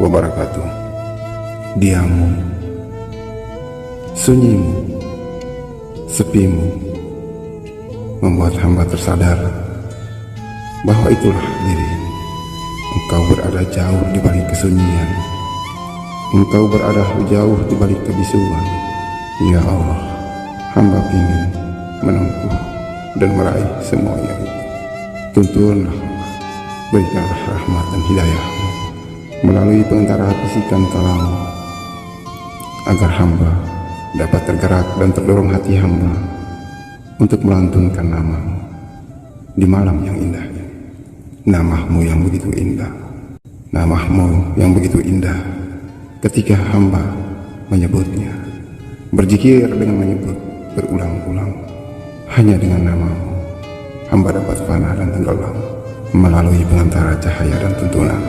wabarakatuh. Diammu, sunyimu, sepimu membuat hamba tersadar bahwa itulah dirimu. Engkau berada jauh di balik kesunyian, engkau berada jauh di balik kebisuan. Ya Allah, hamba ingin menempuh dan meraih semuanya itu. Tuntunlah hamba, berikanlah rahmat dan hidayahmu melalui pengantara bisikan kalamu, agar hamba dapat tergerak dan terdorong hati hamba untuk melantunkan namamu di malam yang indah. Namamu yang begitu indah, namamu yang begitu indah. Ketika hamba menyebutnya, berzikir dengan menyebut berulang-ulang, hanya dengan namamu hamba dapat fana dan tenggelam melalui pengantara cahaya dan tuntunan,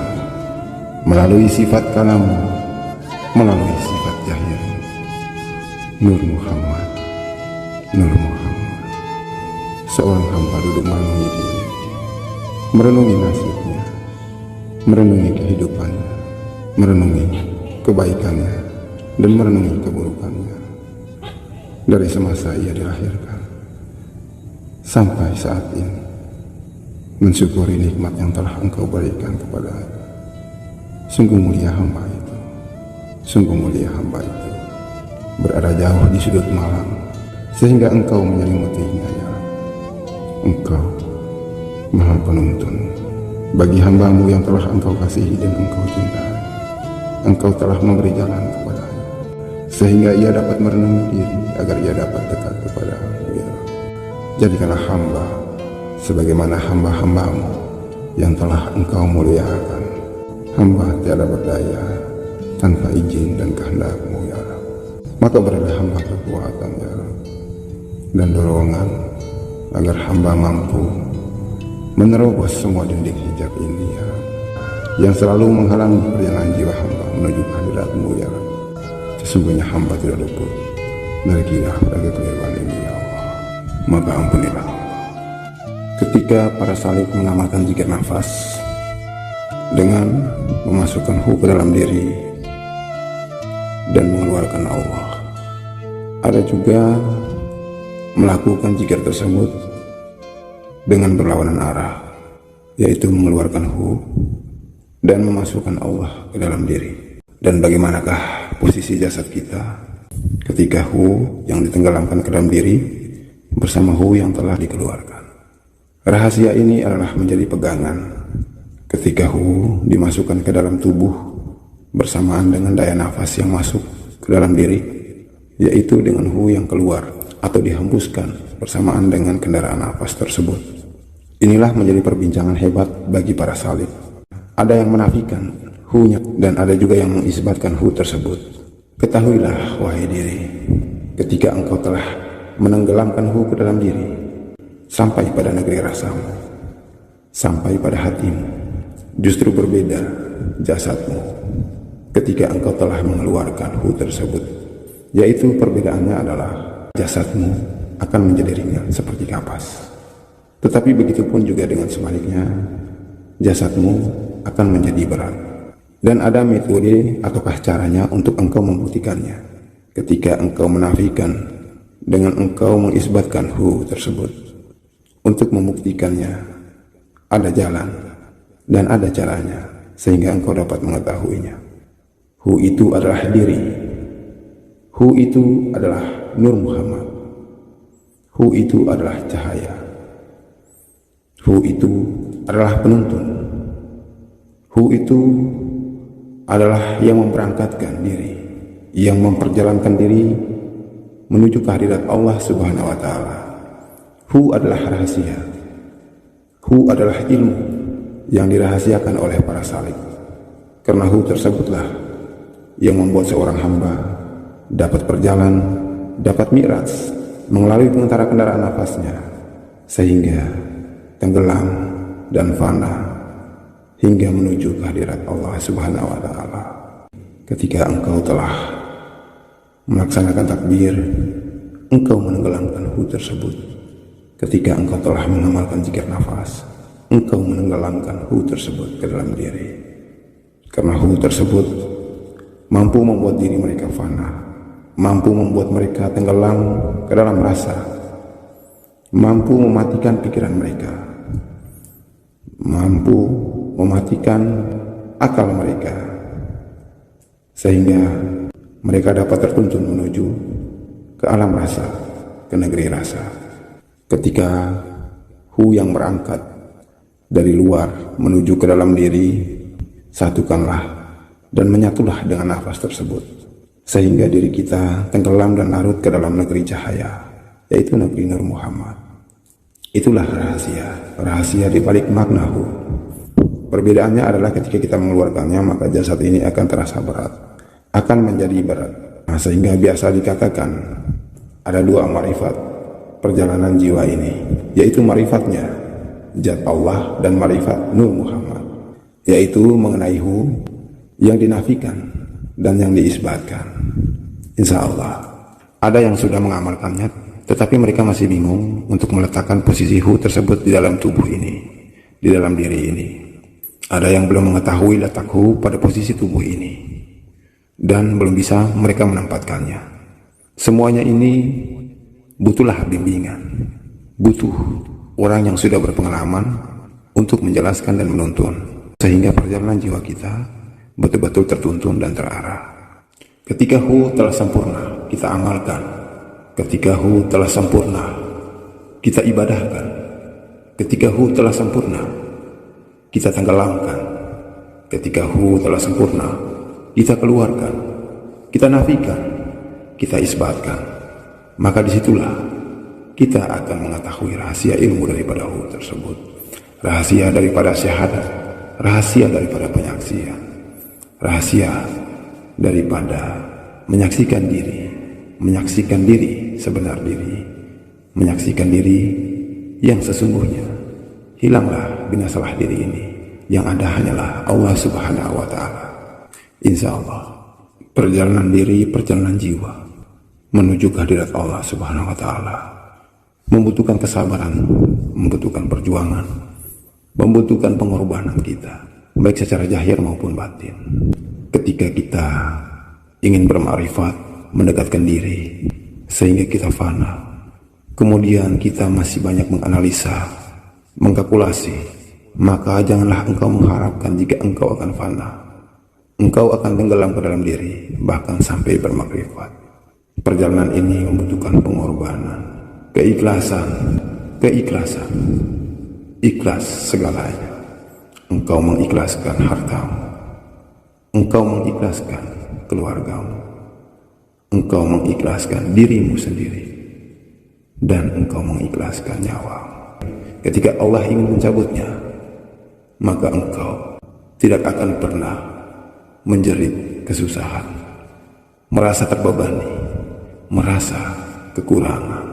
melalui sifat kalamu, melalui sifat jahir. Nur Muhammad, Nur Muhammad. Seorang hamba duduk merenungi diri, merenungi nasibnya, merenungi kehidupannya, merenungi kebaikannya, dan merenungi keburukannya. Dari semasa ia dilahirkan sampai saat ini, mensyukuri nikmat yang telah engkau berikan kepadanya. Sungguh mulia hamba itu, sungguh mulia hamba itu, berada jauh di sudut malam, sehingga engkau menyelimutinya. Ya, engkau Maha Penuntun bagi hambamu yang telah engkau kasihi dan engkau cintai. Engkau telah memberi jalan kepadanya, sehingga ia dapat merenungi diri, agar ia dapat dekat kepadamu. Ya, jadikanlah hamba sebagaimana hamba-hambamu yang telah engkau muliakan. Hamba tiada berdaya tanpa izin dan kehendakmu, ya Rabb. Maka berilah hamba kekuatan, ya Rabb, dan dorongan agar hamba mampu menerobos semua dinding hijab ini, ya Rabb, yang selalu menghalangi perjalanan jiwa hamba menuju kehadiratmu, ya Rabb. Sesungguhnya hamba tidak luput dari khilaf dan kekeliruan ini, ya Allah. Maka ampunilah hamba. Ketika para salib mengamalkan zikir nafas dengan memasukkan hu ke dalam diri dan mengeluarkan Allah, ada juga melakukan zikir tersebut dengan berlawanan arah, yaitu mengeluarkan hu dan memasukkan Allah ke dalam diri. Dan bagaimanakah posisi jasad kita ketika hu yang ditenggelamkan ke dalam diri bersama hu yang telah dikeluarkan? Rahasia ini adalah menjadi pegangan ketika hu dimasukkan ke dalam tubuh bersamaan dengan daya nafas yang masuk ke dalam diri, yaitu dengan hu yang keluar atau dihembuskan bersamaan dengan kendaraan nafas tersebut. Inilah menjadi perbincangan hebat bagi para salib. Ada yang menafikan hu-nya dan ada juga yang mengisbatkan hu tersebut. Ketahuilah wahai diri, ketika engkau telah menenggelamkan hu ke dalam diri sampai pada negeri rasamu, sampai pada hatimu, justru berbeda jasadmu ketika engkau telah mengeluarkan hu tersebut, yaitu perbedaannya adalah jasadmu akan menjadi ringan seperti kapas. Tetapi begitupun juga dengan sebaliknya, jasadmu akan menjadi berat. Dan ada metode ataukah caranya untuk engkau membuktikannya. Ketika engkau menafikan dengan engkau mengisbatkan hu tersebut, untuk membuktikannya ada jalan dan ada caranya, sehingga engkau dapat mengetahuinya. Hu itu adalah diri, hu itu adalah Nur Muhammad, hu itu adalah cahaya, hu itu adalah penuntun, hu itu adalah yang memberangkatkan diri, yang memperjalankan diri menuju kehadirat Allah Subhanahu wa Ta'ala. Hu adalah rahasia, hu adalah ilmu yang dirahasiakan oleh para salib. Karena hu tersebutlah yang membuat seorang hamba dapat berjalan, dapat mi'raj melalui pengantara kendaraan nafasnya, sehingga tenggelam dan fana hingga menuju kehadirat Allah Subhanahu wa Ta'ala. Ketika engkau telah melaksanakan takbir, engkau menenggelamkan hu tersebut. Ketika engkau telah mengamalkan zikir nafas, engkau menenggelamkan hu tersebut ke dalam diri. Karena Hu tersebut mampu membuat diri mereka fana, mampu membuat mereka tenggelam ke dalam rasa, mampu mematikan pikiran mereka, mampu mematikan akal mereka, sehingga mereka dapat tertuntun menuju ke alam rasa, ke negeri rasa. Ketika Hu yang berangkat dari luar menuju ke dalam diri, satukanlah dan menyatulah dengan nafas tersebut, sehingga diri kita tenggelam dan larut ke dalam negeri cahaya, yaitu negeri Nur Muhammad. Itulah rahasia di balik makna Hu. Perbedaannya adalah ketika kita mengeluarkannya, maka jasad ini akan terasa berat, akan menjadi berat. Nah, sehingga biasa dikatakan ada dua marifat perjalanan jiwa ini, yaitu marifatnya Zat Allah dan marifat Nur Muhammad, yaitu mengenai Hu yang dinafikan dan yang diisbatkan. Insya Allah ada yang sudah mengamalkannya, tetapi mereka masih bingung untuk meletakkan posisi Hu tersebut di dalam tubuh ini, di dalam diri ini. Ada yang belum mengetahui letak Hu pada posisi tubuh ini, dan belum bisa mereka menempatkannya. Semuanya ini butuhlah bimbingan, butuh orang yang sudah berpengalaman untuk menjelaskan dan menuntun, sehingga perjalanan jiwa kita betul-betul tertuntun dan terarah. Ketika Hu telah sempurna, kita amalkan. Ketika Hu telah sempurna, kita ibadahkan. Ketika Hu telah sempurna, kita tenggelamkan. Ketika Hu telah sempurna, kita keluarkan, kita nafikan, kita isbatkan. Maka disitulah kita akan mengetahui rahasia ilmu daripada Hu tersebut, rahasia daripada syahadat, rahasia daripada penyaksian, rahasia daripada menyaksikan diri sebenar diri, menyaksikan diri yang sesungguhnya. Hilanglah, binasalah diri ini, yang ada hanyalah Allah Subhanahu wa Ta'ala. Insya Allah perjalanan diri, perjalanan jiwa menuju kehadirat Allah Subhanahu wa Ta'ala membutuhkan kesabaran, membutuhkan perjuangan, membutuhkan pengorbanan kita, baik secara zahir maupun batin. Ketika kita ingin bermakrifat, mendekatkan diri sehingga kita fana, kemudian kita masih banyak menganalisa, mengkalkulasi, maka janganlah engkau mengharapkan jika engkau akan fana, engkau akan tenggelam ke dalam diri, bahkan sampai bermakrifat. Perjalanan ini membutuhkan pengorbanan, keikhlasan, ikhlas segalanya. Engkau mengikhlaskan hartamu, engkau mengikhlaskan keluargamu, engkau mengikhlaskan dirimu sendiri, dan engkau mengikhlaskan nyawamu. Ketika Allah ingin mencabutnya, maka engkau tidak akan pernah menjerit kesusahan, merasa terbebani, merasa kekurangan.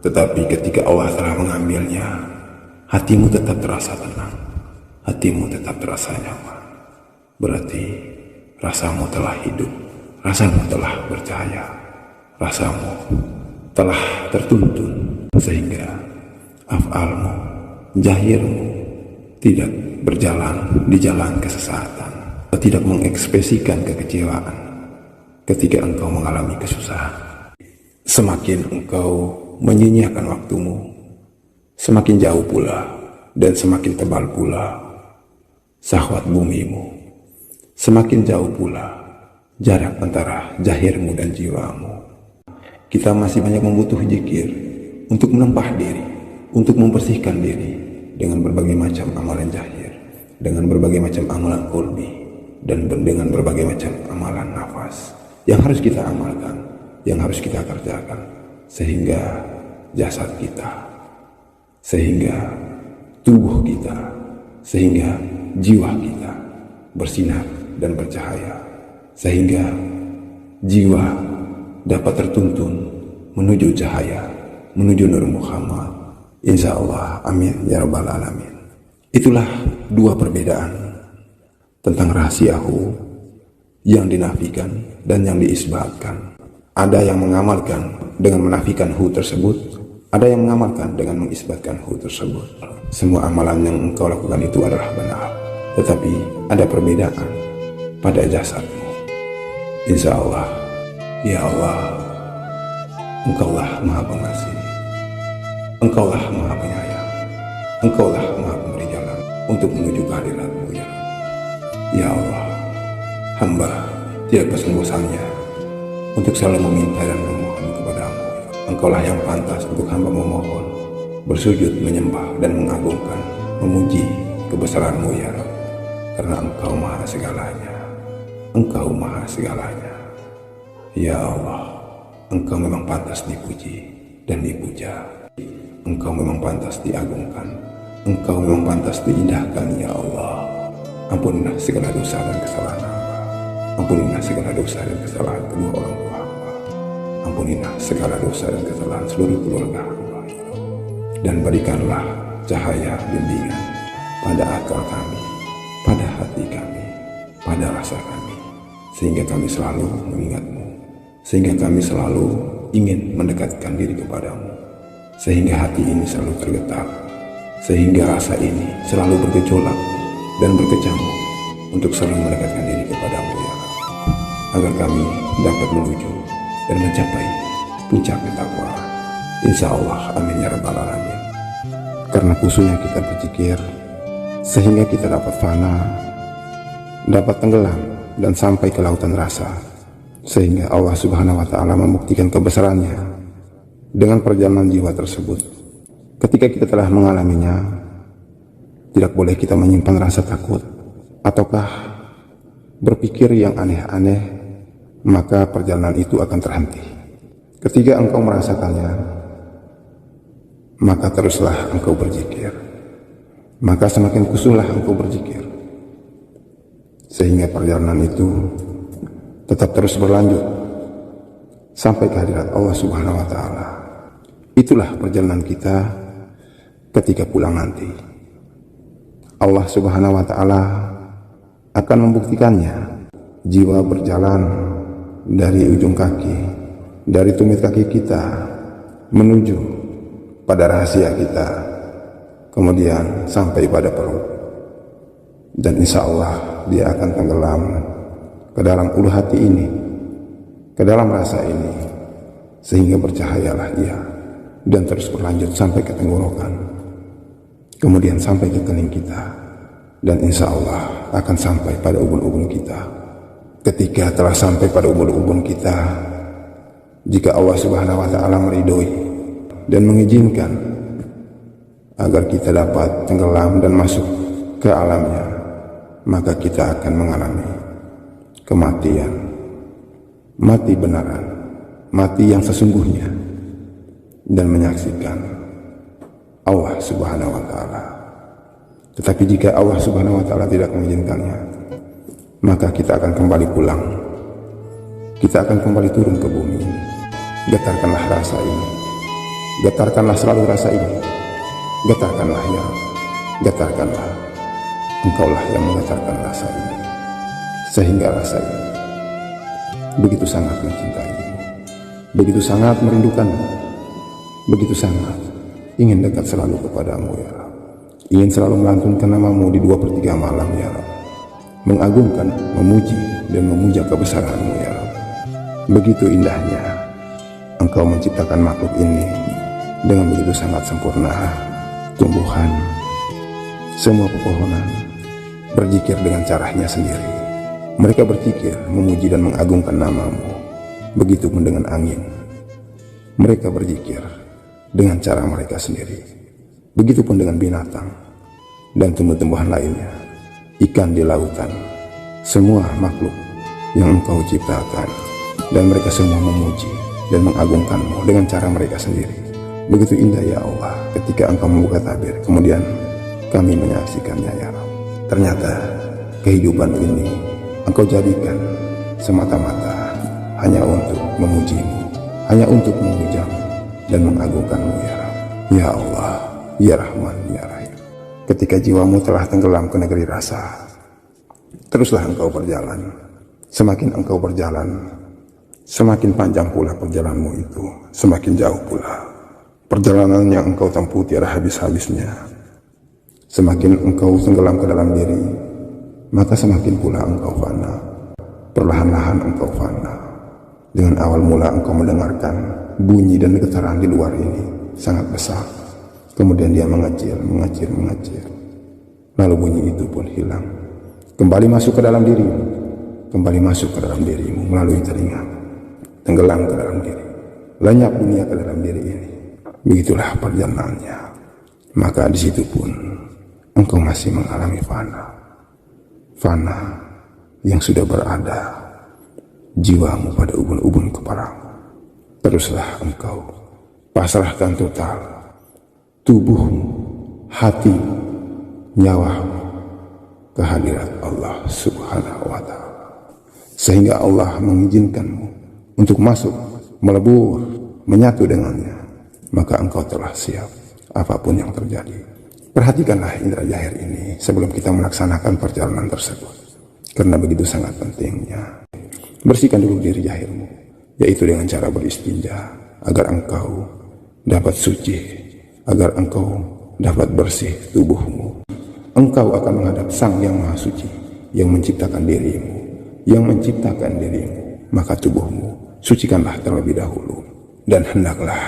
Tetapi ketika Allah telah mengambilnya, hatimu tetap terasa tenang, hatimu tetap terasa nyaman. Berarti rasamu telah hidup, rasamu telah bercahaya, rasamu telah tertuntun, sehingga af'almu, zahirmu tidak berjalan di jalan kesesatan, tidak mengekspresikan kekecewaan ketika engkau mengalami kesusahan. Semakin engkau menyia-nyiakan waktumu, semakin jauh pula dan semakin tebal pula syahwat bumimu, semakin jauh pula jarak antara zahirmu dan jiwamu. Kita masih banyak membutuhkan zikir untuk menempah diri, untuk membersihkan diri dengan berbagai macam amalan zahir, dengan berbagai macam amalan qalbi, dan dengan berbagai macam amalan nafas yang harus kita amalkan, yang harus kita kerjakan, sehingga jasad kita, sehingga tubuh kita, sehingga jiwa kita bersinar dan bercahaya, sehingga jiwa dapat tertuntun menuju cahaya, menuju Nur Muhammad. Insya Allah, amin ya rabbal alamin. Itulah dua perbedaan tentang rahasia Hu yang dinafikan dan yang diisbatkan. Ada yang mengamalkan dengan menafikan Hu tersebut, ada yang mengamalkan dengan mengisbatkan Hu tersebut. Semua amalan yang engkau lakukan itu adalah benar, tetapi ada perbedaan pada jasadmu. Insya Allah, ya Allah, Engkaulah Maha Pengasih, Engkaulah Maha Penyayang, Engkaulah Maha Pemberi jalan untuk menuju kehadirat-Mu ya. Ya Allah, hamba tidak bosan-bosannya untuk selalu meminta dan memohon kepadamu. Engkaulah yang pantas untuk hamba memohon, bersujud, menyembah dan mengagungkan, memuji kebesaran-Mu ya Rabb, karena Engkau Maha segalanya. Engkau Maha segalanya. Ya Allah, Engkau memang pantas dipuji dan dipuja. Engkau memang pantas diagungkan. Engkau memang pantas diindahkan ya Allah. Ampunilah segala dosa dan kesalahan hamba. Ampunilah segala dosa dan kesalahan kedua orang tua hamba. Ampunilah segala dosa dan kesalahan seluruh keluarga hamba. Dan berikanlah cahaya bimbingan pada akal kami, pada hati kami, pada rasa kami, sehingga kami selalu mengingat-Mu, sehingga kami selalu ingin mendekatkan diri kepadamu, sehingga hati ini selalu tergetar, sehingga rasa ini selalu bergejolak dan berkecamuk untuk selalu mendekatkan diri kepadamu ya Allah, agar kami dapat menuju dan mencapai puncak ketakwaan. Insya Allah, amin ya rabbal alamin. Karena khususnya kita berzikir, sehingga kita dapat fana, dapat tenggelam dan sampai ke lautan rasa, sehingga Allah Subhanahu wa Ta'ala membuktikan kebesarannya dengan perjalanan jiwa tersebut. Ketika kita telah mengalaminya, tidak boleh kita menyimpan rasa takut ataukah berpikir yang aneh-aneh, maka perjalanan itu akan terhenti. Ketika engkau merasakannya, maka teruslah engkau berzikir, maka semakin khusyuklah engkau berzikir, sehingga perjalanan itu tetap terus berlanjut sampai kehadirat Allah Subhanahu wa Ta'ala. Itulah perjalanan kita ketika pulang nanti. Allah Subhanahu wa Ta'ala akan membuktikannya. Jiwa berjalan dari ujung kaki, dari tumit kaki kita menuju pada rahasia kita, kemudian sampai pada perut, dan insya Allah dia akan tenggelam ke dalam ulu hati ini, ke dalam rasa ini, sehingga bercahayalah dia dan terus berlanjut sampai ke tenggorokan, kemudian sampai ke kening kita, dan insya Allah akan sampai pada ubun-ubun kita. Ketika telah sampai pada ubun-ubun kita, jika Allah Subhanahu wa Ta'ala meridhoi dan mengizinkan agar kita dapat tenggelam dan masuk ke alamnya, maka kita akan mengalami kematian, mati benaran, mati yang sesungguhnya, dan menyaksikan Allah Subhanahu wa Ta'ala. Tetapi jika Allah Subhanahu wa Ta'ala tidak mengizinkannya, maka kita akan kembali pulang. Kita akan kembali turun ke bumi. Getarkanlah rasa ini, getarkanlah selalu rasa ini, getarkanlah ya, getarkanlah. Engkaulah yang menggetarkan rasa ini, sehingga rasa ini begitu sangat mencintaimu, begitu sangat merindukanmu, begitu sangat ingin dekat selalu kepadamu ya Rabb. Ingin selalu melantunkan namamu di 2/3 malam ya Rabb, mengagungkan, memuji dan memuja kebesaranmu ya Rabb. Begitu indahnya Engkau menciptakan makhluk ini dengan begitu sangat sempurna. Tumbuhan, semua pepohonan berzikir dengan caranya sendiri. Mereka berzikir, memuji dan mengagungkan namamu. Begitupun dengan angin, mereka berzikir dengan cara mereka sendiri. Begitupun dengan binatang dan tumbuh-tumbuhan lainnya, ikan di lautan, semua makhluk yang Engkau ciptakan, dan mereka semua memuji dan mengagungkanmu dengan cara mereka sendiri. Begitu indah ya Allah ketika Engkau membuka tabir, kemudian kami menyaksikannya ya Rabb. Ternyata kehidupan ini Engkau jadikan semata-mata hanya untuk memujimu, hanya untuk memujamu dan mengagungkanmu ya Rabb. Ya Allah, ya Rahman, ya Rahim. Ketika jiwamu telah tenggelam ke negeri rasa, teruslah engkau berjalan. Semakin engkau berjalan, semakin panjang pula perjalananmu itu, semakin jauh pula perjalanan yang engkau tempuh tiada habis-habisnya. Semakin engkau tenggelam ke dalam diri, maka semakin pula engkau fana. perlahan-lahan engkau fana. Dengan awal mula engkau mendengarkan bunyi dan getaran di luar ini sangat besar. Kemudian dia mengecil. Lalu bunyi itu pun hilang. Kembali masuk ke dalam dirimu. Kembali masuk ke dalam dirimu melalui telinga. Tenggelam ke dalam diri. Lenyap dunia ke dalam diri ini. Begitulah perjalanannya. Maka di situ pun engkau masih mengalami fana. Fana yang sudah berada jiwamu pada ubun-ubun kepalamu. Teruslah engkau pasrahkan total tubuhmu, hatimu, nyawamu kehadirat Allah Subhanahu wa ta'ala. Sehingga Allah mengizinkanmu untuk masuk, melebur, menyatu dengannya. Maka engkau telah siap apapun yang terjadi. Perhatikanlah indera jahir ini sebelum kita melaksanakan perjalanan tersebut. Karena begitu sangat pentingnya. Bersihkan dulu diri jahirmu, yaitu dengan cara beristinja, agar engkau dapat suci, agar engkau dapat bersih tubuhmu. Engkau akan menghadap Sang Yang Maha Suci, yang menciptakan dirimu, maka tubuhmu sucikanlah terlebih dahulu. Dan hendaklah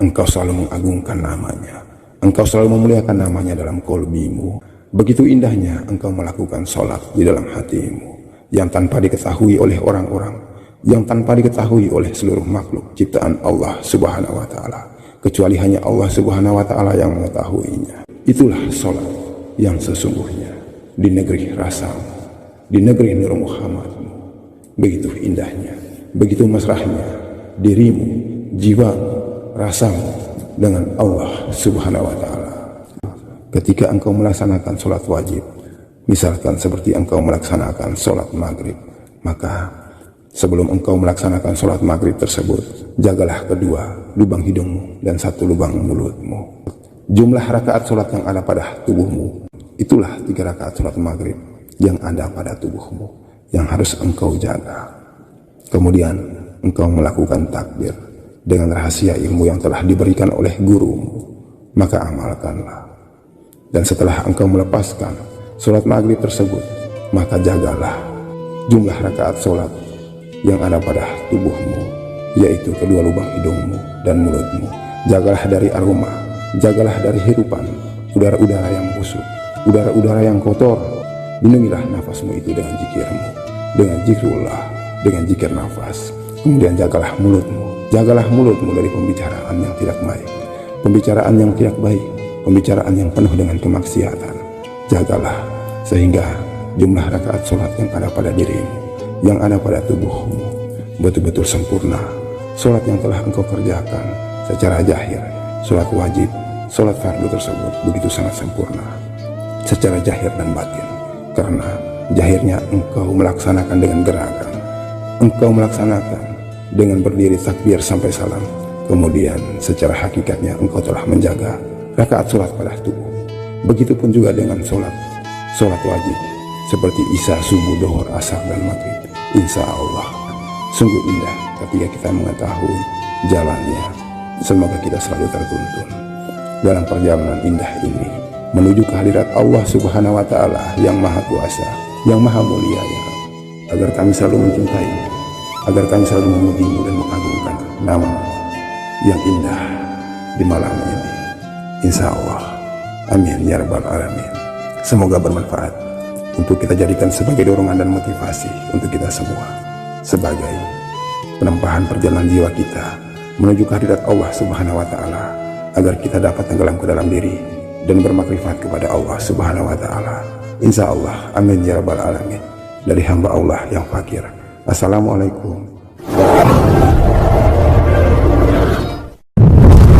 engkau selalu mengagungkan namanya, engkau selalu memuliakan namanya dalam kolbimu. Begitu indahnya engkau melakukan sholat di dalam hatimu, yang tanpa diketahui oleh orang-orang, yang tanpa diketahui oleh seluruh makhluk ciptaan Allah Subhanahu wa ta'ala, kecuali hanya Allah Subhanahu wa ta'ala yang mengetahuinya. Itulah sholat yang sesungguhnya di negeri rasamu, di negeri Nur Muhammadmu. Begitu indahnya, begitu mesrahnya dirimu, jiwamu, rasamu dengan Allah Subhanahu wa ta'ala. Ketika engkau melaksanakan sholat wajib, misalkan seperti engkau melaksanakan sholat maghrib, maka sebelum engkau melaksanakan sholat maghrib tersebut, jagalah kedua lubang hidungmu dan satu lubang mulutmu. Jumlah rakaat sholat yang ada pada tubuhmu, itulah 3 rakaat sholat maghrib yang ada pada tubuhmu, yang harus engkau jaga. Kemudian engkau melakukan takbir dengan rahasia ilmu yang telah diberikan oleh gurumu, maka amalkanlah. Dan setelah engkau melepaskan sholat maghrib tersebut, maka jagalah jumlah rakaat sholat yang ada pada tubuhmu, yaitu kedua lubang hidungmu dan mulutmu. Jagalah dari aroma, jagalah dari hirupan udara-udara yang busuk, udara-udara yang kotor. Lindungilah nafasmu itu dengan zikirmu, dengan zikrullah, dengan zikir nafas. Kemudian jagalah mulutmu dari pembicaraan yang tidak baik, pembicaraan yang penuh dengan kemaksiatan. Jagalah sehingga jumlah rakaat sholat yang ada pada dirimu, yang ada pada tubuhmu, betul-betul sempurna. Sholat yang telah engkau kerjakan secara jahir, sholat wajib, sholat fardu tersebut begitu sangat sempurna secara jahir dan batin. Karena jahirnya engkau melaksanakan dengan gerakan, engkau melaksanakan dengan berdiri takbir sampai salam. Kemudian secara hakikatnya engkau telah menjaga rakaat sholat pada tubuh. Begitupun juga dengan sholat wajib seperti isya, subuh, zuhur, asar, dan maghrib. Insya Allah sungguh indah ketika kita mengetahui jalannya. Semoga kita selalu tertuntun dalam perjalanan indah ini menuju kehadirat Allah Subhanahu wa ta'ala yang maha kuasa, yang maha mulia, ya Rabb. Agar kami selalu mencintai, agar kami selalu memuji-Mu dan mengagungkan nama yang indah di malam ini. Insya Allah, amin ya rabbal alamin. Semoga bermanfaat untuk kita jadikan sebagai dorongan dan motivasi untuk kita semua, sebagai penempahan perjalanan jiwa kita menuju kehadirat Allah Subhanahu wa ta'ala, agar kita dapat tenggelam ke dalam diri dan bermakrifat kepada Allah Subhanahu wa ta'ala. Insya Allah, amin ya rabbal alamin. Dari hamba Allah yang fakir. Assalamualaikum warahmatullahi wabarakatuh.